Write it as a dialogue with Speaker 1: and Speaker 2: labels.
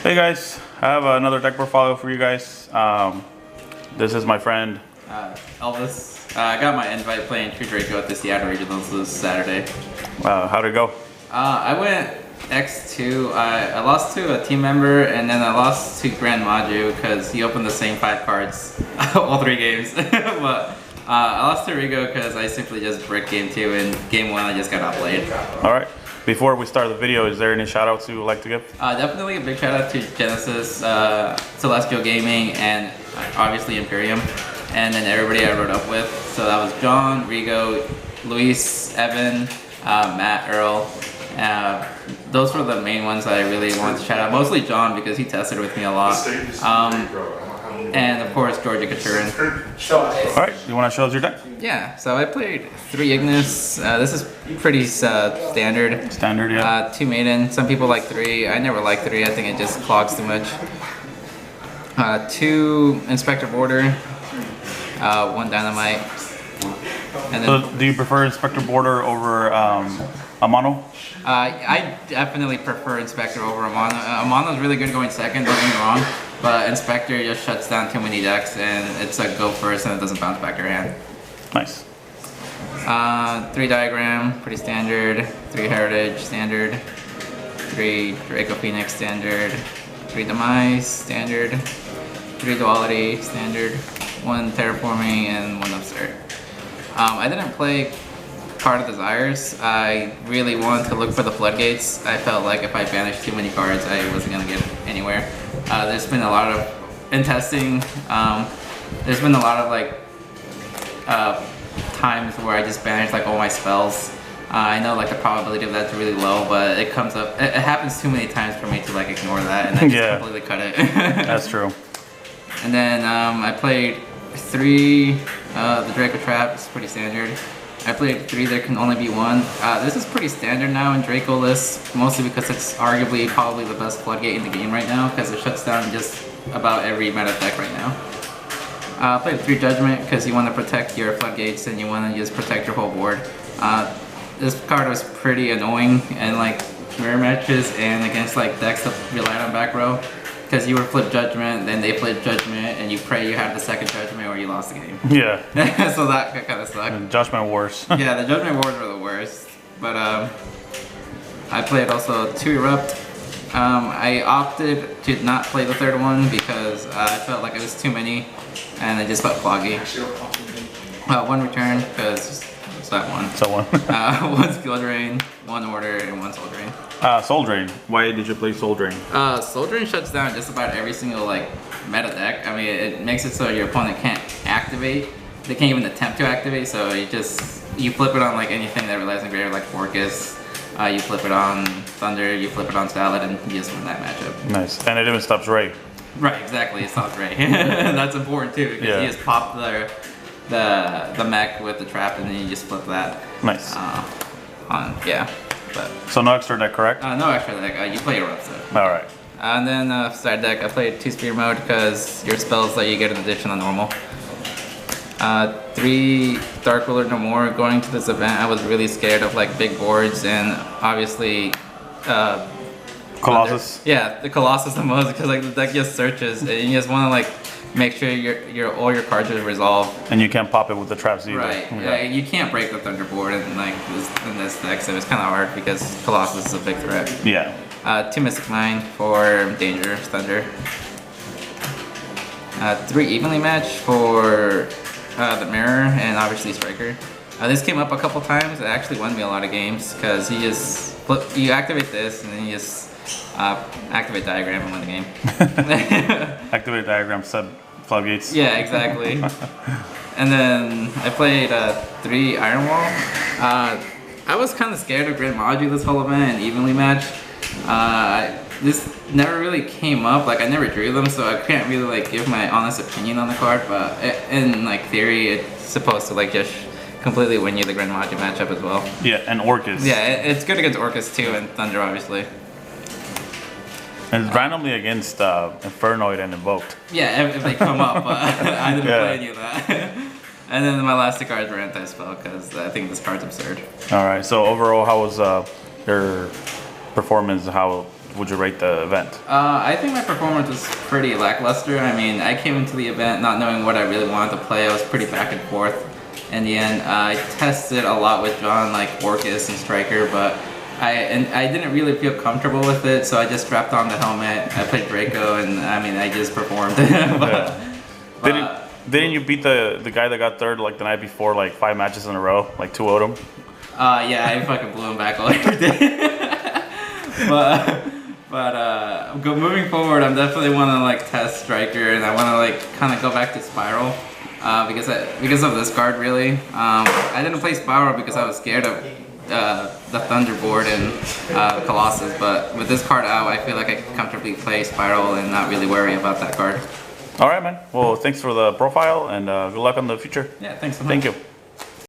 Speaker 1: Hey guys, I have another deck portfolio for you guys. This is my friend
Speaker 2: Elvis. I got my invite playing True Draco at the Seattle Regionals this Saturday.
Speaker 1: How'd it go?
Speaker 2: I went X2. I lost to a team member, and then I lost to Grand Maju because he opened the same 5 cards all 3 games. But I lost to Rigo because I simply just bricked game 2, and game 1 I just got outplayed.
Speaker 1: Alright, before we start the video, is there any shout outs you would like to give?
Speaker 2: Definitely a big shout out to Genesis, Celestial Gaming, and obviously Imperium, and then everybody I rode up with. So that was John, Rigo, Luis, Evan, Matt, Earl. Those were the main ones that I really wanted to shout out. Mostly John because he tested with me a lot. And of course Georgia Katurin.
Speaker 1: Alright, you want to show us your deck?
Speaker 2: Yeah, so I played 3 Ignis. This is pretty standard.
Speaker 1: Standard, yeah.
Speaker 2: 2 Maiden. Some people like 3. I never like 3. I think it just clogs too much. 2 Inspector Border. 1 Dynamite. And then,
Speaker 1: So do you prefer Inspector Border over a mono?
Speaker 2: I definitely prefer Inspector over Amano. Amano's really good going second, don't get me wrong, but Inspector just shuts down too many decks, and it's a go first and it doesn't bounce back to your hand.
Speaker 1: Nice.
Speaker 2: 3 Diagram, pretty standard. 3 Heritage, standard. 3 Draco Phoenix, standard. 3 Demise, standard. 3 Duality, standard. 1 Terraforming, and 1 Upstart. I didn't play Card of Desires. I really wanted to look for the floodgates. I felt like if I banished too many cards, I wasn't going to get anywhere. There's been a lot of, in testing, there's been a lot of like times where I just banished like all my spells. I know like the probability of that's really low, but it comes up, it happens too many times for me to like ignore that, and I just completely cut it.
Speaker 1: That's true.
Speaker 2: And then I played 3, the Draco Trap, it's pretty standard. I played 3, there can only be 1. This is pretty standard now in Draco lists, mostly because it's arguably probably the best floodgate in the game right now, because it shuts down just about every meta deck right now. I played 3 Judgment because you want to protect your floodgates and you want to just protect your whole board. This card was pretty annoying in like mirror matches and against like decks that relied on back row. Because you were flip Judgment, then they flip Judgment, and you pray you have the second Judgment or you lost the game.
Speaker 1: Yeah.
Speaker 2: So that kind of sucked.
Speaker 1: And Judgment Wars.
Speaker 2: Yeah, the Judgment Wars were the worst. But I played also 2 Erupt. I opted to not play the 3rd one because I felt like it was too many, and it just felt cloggy. 1 Return, because it's that one.
Speaker 1: So one.
Speaker 2: 1 Skill Drain, 1 Order, and 1 Soul Drain.
Speaker 1: Soul Drain. Why did you play Soul Drain?
Speaker 2: Soul Drain shuts down just about every single like meta deck. I mean, it makes it so your opponent can't activate. They can't even attempt to activate. So you flip it on like anything that relies on Greater, like Forcus. You flip it on Thunder. You flip it on Salad, and you just win that matchup.
Speaker 1: Nice. And it even stops Ray.
Speaker 2: Right, exactly. It stops Ray. That's important too, because you just pop the mech with the trap, and then you just flip that.
Speaker 1: Nice.
Speaker 2: But
Speaker 1: so no extra deck, correct?
Speaker 2: no extra deck. You play your Erupt, so.
Speaker 1: Alright.
Speaker 2: And then side deck, I played 2 Spear mode because your spells let you get an addition on normal. 3 Dark Ruler No More. Going to this event, I was really scared of like big boards, and obviously
Speaker 1: Colossus.
Speaker 2: Yeah, the Colossus the most, because like the deck just searches, and you just want to like make sure all your cards are resolved.
Speaker 1: And you can't pop it with the traps either.
Speaker 2: Right. Yeah. You can't break the Thunderboard in like in this deck, so it's kind of hard because Colossus is a big threat.
Speaker 1: Yeah.
Speaker 2: 2 Mystic Mine for Danger, Thunder. 3 Evenly Match for the Mirror, and obviously Striker. This came up a couple times. It actually won me a lot of games because you activate this, and then you just activate Diagram and win the game.
Speaker 1: Activate Diagram, set floodgates.
Speaker 2: Yeah, exactly. And then I played 3 Iron Wall. I was kind of scared of Grand Maju this whole event and Evenly Match. This never really came up. Like I never drew them, so I can't really like give my honest opinion on the card. But in like theory, it's supposed to like just completely win you the Grand Maju matchup as well.
Speaker 1: Yeah, and Orcus.
Speaker 2: Yeah, it's good against Orcus too, and Thunder obviously.
Speaker 1: And it's randomly against Infernoid and Invoked.
Speaker 2: Yeah, if they come up, but I didn't play any of that. And then my last 2 cards were anti-spell because I think this card's absurd.
Speaker 1: Alright, so overall, how was your performance? How would you rate the event?
Speaker 2: I think my performance was pretty lackluster. I mean, I came into the event not knowing what I really wanted to play. I was pretty back and forth. In the end, I tested a lot with John, like Orcus and Striker, but I didn't really feel comfortable with it, so I just strapped on the helmet. I played Draco, and I mean, I just performed.
Speaker 1: Didn't you beat the guy that got third like the night before, like 5 matches in a row, like 2-0'd him?
Speaker 2: Yeah, I fucking blew him back all every day. Moving forward, I'm definitely want to like test Striker, and I want to like kind of go back to Spiral because of this card really. I didn't play Spiral because I was scared of the Thunderboard and Colossus, but with this card out, I feel like I can comfortably play Spiral and not really worry about that card.
Speaker 1: All right, man. Well, thanks for the profile, and good luck on the future.
Speaker 2: Yeah, thanks so much.
Speaker 1: Thank you.